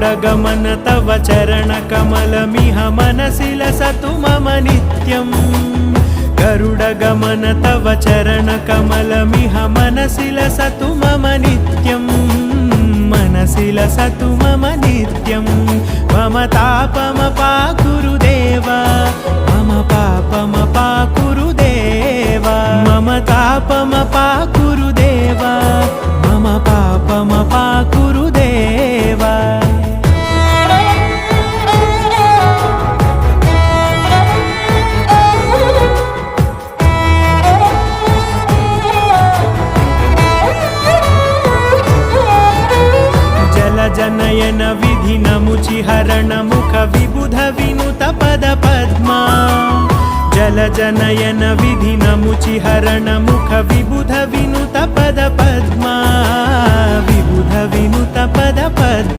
गरुडगमन तव चरणकमलमिह मनसि लसतु मम नित्यम् गरुडगमन तव चरणकमलमिह मनसि लसतु मम नित्यम् मनसि लसतु मम नित्यम् मम तापमपाकुरुदेव मम पापमपाकुरुदेव मम तापमपाकुरुदेव मम पापमपाकुरुदेव जनयन विधिनमुचिहरण मुख विबुध विनुत पद पद्मा जलजनयन विधिनमुचिहरण मुख विबुध विनुत पद पद्मा विबुध विनुत पद पद्मा